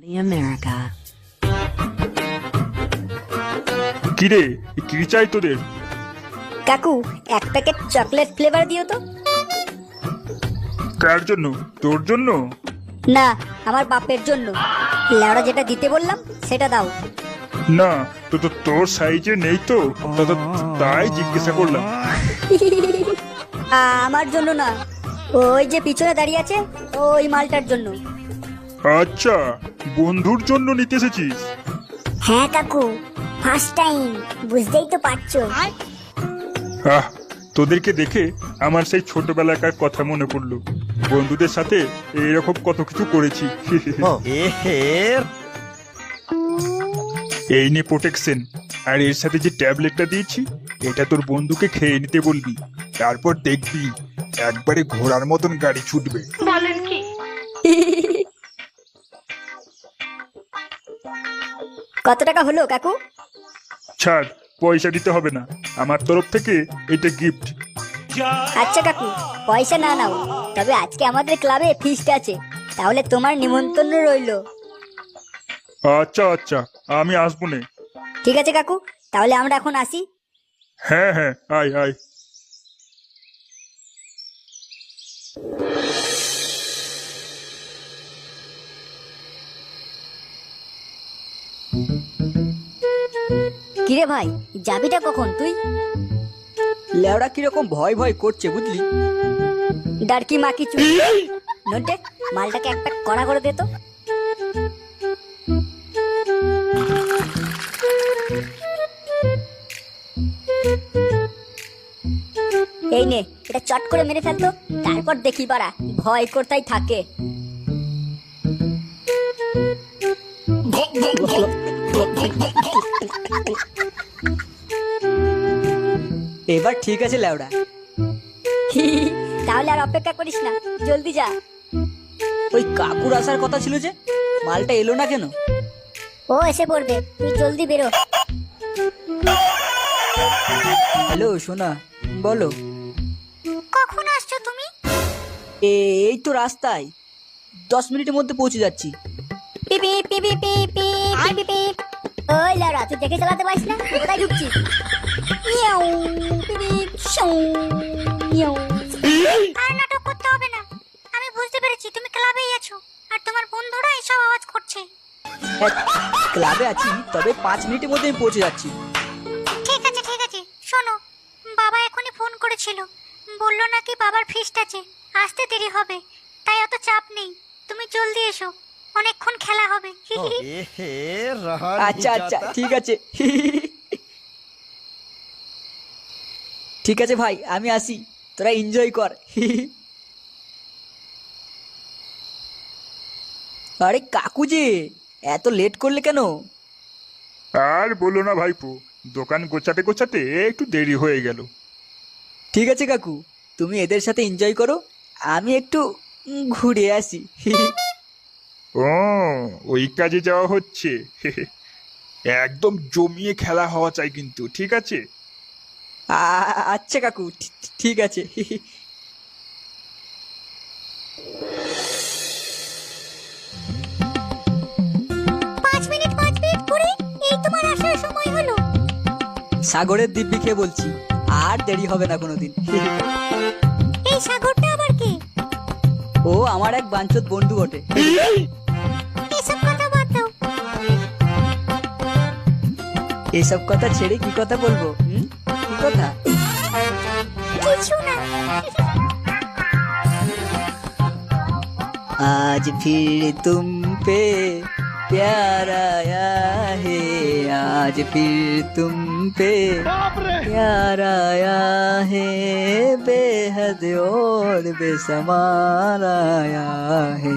America. কিরে কি চাই তোদের? কাকু এক প্যাকেট চকলেট ফ্লেভার দিও তো। কার জন্য? তোর জন্য? না, আমার বাপের জন্য। লেওড়া যেটা দিতে বললাম সেটা দাও। না, তোর সাইজে নেই তো, তাই জিজ্ঞাসা করলাম। আমার জন্য না, ওই যে পিছনে দাঁড়িয়ে আছে ওই মালটার জন্য। আচ্ছা, বন্ধুর জন্য নিতে এসেছিস? হ্যাঁ কাকু, ফার্স্ট টাইম, বুঝতেই তো পারছো। আহ, তোদেরকে দেখে আমার সেই ছোটবেলাকার কথা মনে পড়লো। বন্ধুদের সাথে এরকম কত কিছু করেছি। এই নে প্রোটেকশন, আর এর সাথে যে ট্যাবলেটটা দিয়েছি এটা তোর বন্ধুকে খেয়ে নিতে বলবি, তারপর দেখবি একবারে ঘোড়ার মতন গাড়ি ছুটবে। কত টাকা হলো কাকু? ছাড়, পয়সা দিতে হবে না, আমার তরফ থেকে এটা গিফট। আচ্ছা কাকু, পয়সা না নাও, তবে আজকে আমাদের ক্লাবে ফিস্ট আছে, তাহলে তোমার নিমন্ত্রণ রইলো। আচ্ছা আচ্ছা, আমি আসবো নে। ঠিক আছে কাকু, তাহলে আমরা এখন আসি। হ্যাঁ হ্যাঁ, আয় আয়। কিরে ভাই, যাবিটা কখন তুই? লেওড়া কিরকম ভয় ভয় করছে বুঝলি। ডারকি মাকি চু নোটে মালটাকে এক প্যাক কড়া করে দে তো। এই নে, এটা চট করে মেরে ফেলতো, তারপর দেখি পারা ভয় করতেই থাকে। এবার ঠিক আছে লেওড়া। তাহলে আর অপেক্ষা করিস না, জলদি যা। ওই কাকুর আসার কথা ছিল যে, মালটা এলো না কেন? ও এসে পড়বে, তুই জলদি বেরো। হ্যালো সোনা, বলো। কখন আসছো তুমি? এই তো রাস্তায়, 10 মিনিটের মধ্যে পৌঁছে যাচ্ছি। পিপি পিপি পিপি পিপি পিপ। ওই লারা, তুই দেখে চালাতে পারিস না? কোথায় ঢুকছিস? মিয়াও পিপি শং মিয়াও। আর নাটক করতে হবে না, আমি বুঝতে পেরেছি তুমি ক্লাবেই আছো আর তোমার বন্ধুরা এসব আওয়াজ করছে। ক্লাবে আছি, তবে 5 মিনিটের মধ্যে আমি পৌঁছে যাচ্ছি। ঠিক আছে ঠিক আছে, শোনো, বাবা এখনই ফোন করেছিল, বললো নাকি বাবার ফিস্ট আছে, আসতে দেরি হবে, তাই অত চাপ নেই, তুমি জলদি এসো, অনেকক্ষণ খেলা হবে। আচ্ছা আচ্ছা, ঠিক আছে। ঠিক আছে ভাই, আমি আসি, তোরা এনজয় কর। আরে কাকু যে, এত লেট করলে কেন? আর বলো না ভাইপো, দোকান গোছাতে গোছাতে একটু দেরি হয়ে গেল। ঠিক আছে কাকু, তুমি এদের সাথে এনজয় করো, আমি একটু ঘুরে আসি। ও, ওই কাজে যাওয়া হচ্ছে। একদম জমিয়ে খেলা হওয়া চাই কিন্তু, ঠিক আছে? আচ্ছা কাকু, ঠিক আছে। 5 মিনিট পরে এই তোমার আসার সময় হলো। সাগরের দিব্যি খেয়ে বলছি, আর দেরি হবে না কোনোদিন। এই সাগরটা আবার কে? ও আমার এক বাঞ্চোত বন্ধু বটে। এসব কথা বাদ দাও। এসব কথা ছেড়ে কি কথা বলবো? কি কথা? কিছু না। आज फिर तुम पे प्यार आया है, आज फिर तुम पे प्यार आया है, बेहद और बेशुमार आया है।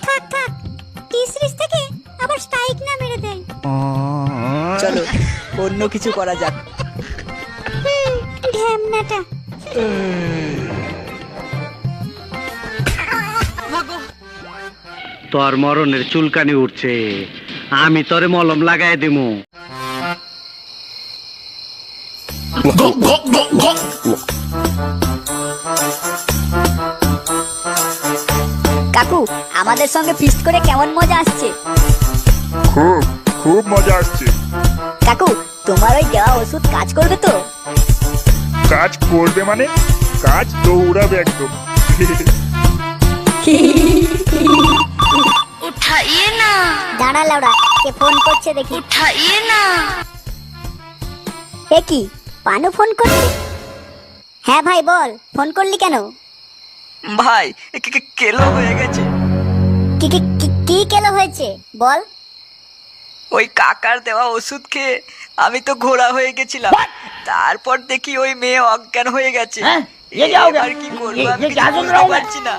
থাক থাক, 30 থেকে আবার স্ট্রাইক না মেরে দেয়। চলো অন্য কিছু করা যাক। ঢ্যামনাটা। তোর মরণের চুলকানি উঠছে, আমি তোরে মলম লাগাই দিমু। কাকু আমাদের সঙ্গে ফিস্ট করে কেমন মজা আসছে? খুব খুব মজা আসছে। কাকু তোমার ওই দেওয়া ওষুধ কাজ করবে তো? কাজ করবে মানে কাজ দৌড়াবে একদম। উঠাইয়ে না, দাঁড়া লাউড়া, কে ফোন করছে দেখি। উঠাইয়ে না। এ কি, পানু ফোন করছে? হ্যাঁ ভাই বল, ফোন করলি কেন? ভাই কেলো হয়ে গেছে। কি কি কি- কি কেলো হয়েছে বল? ওই কাকার দেওয়া ওষুধ খেয়ে আমি তো ঘোড়া হয়ে গেছিলাম, তারপর দেখি ওই মেয়ে অজ্ঞান হয়ে গেছে। এবার কি করবো আমি কিছু বুঝতে পারছি না।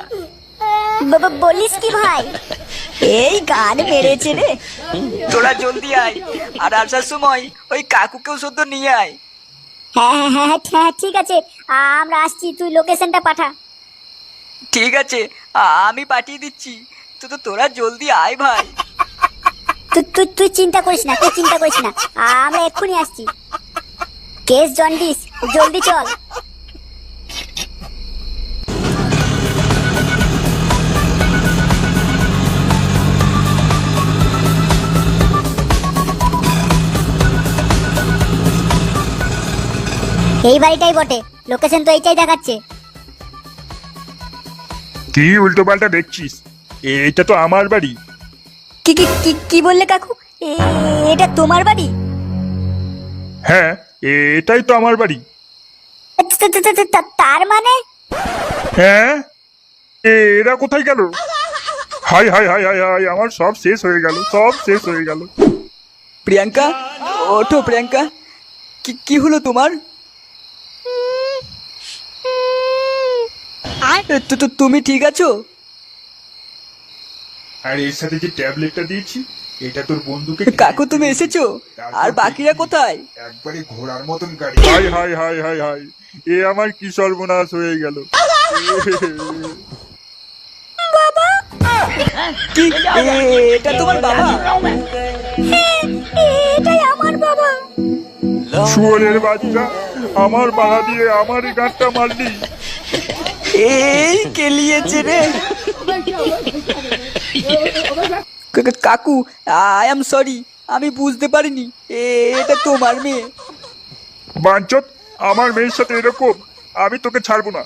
বলিস কি ভাই? এই গান মেরেছে রে। তোরা জলদি আয়, আর আসার সময় ওই কাকুকেও শুদ্ধ নিয়ে আয়। হ্যাঁ হ্যাঁ হ্যাঁ হ্যাঁ ঠিক আছে, আমরা আসছি, তুই লোকেশনটা পাঠা। ঠিক আছে, আমি পাঠিয়ে দিচ্ছি, তোরা জলদি আয় ভাই। তুই তুই তুই চিন্তা করিস না, তুই চিন্তা করিস না, আমরা এক্ষুনি আসছি। কেস জন্ডিস, জলদি চল। এই বাড়িটাই বটে, লোকেশন তো এইটাই দেখাচ্ছে। কি উল্টো পাল্টা দেখছিস? এইটা তো আমার বাড়ি। কি কি কি কি বললে কাকু? এটা তোমার বাড়ি? হ্যাঁ, এটাই তো আমার বাড়ি। তার মানে? হ্যাঁ, এরা কোথায় গেল? হাই হাই হাই হাই হাই, আমার সব শেষ হয়ে গেল, সব শেষ হয়ে গেল। প্রিয়াঙ্কা, ওঠো প্রিয়াঙ্কা, কি হলো তোমার? তুমি ঠিক আছো? আর এর সাথে যে ট্যাবলেটটা দিয়েছি, এটা তোর বন্ধুকে। কাকু তুমি এসেছো? আর বাকিরা কোথায়? একবারে ঘোড়ার মতন গাড়ি। হাই হাই হাই হাই হাই, এ আমার কি সর্বনাশ হয়ে গেল। কি এটা তোমার বাবা? এটাই আমার বাবা। শুয়োরের বাচ্চা, আমার বাধা দিয়ে আমার এই গাঁটটা মারলি। এই কেলিয়েছে রে। কাকু, আই এম সরি, আমি বুঝতে পারিনি এটা তোমার মেয়ে। বাঞ্চত, আমার মেয়ের সাথে এরকম আমি তোকে ছাড়বো না।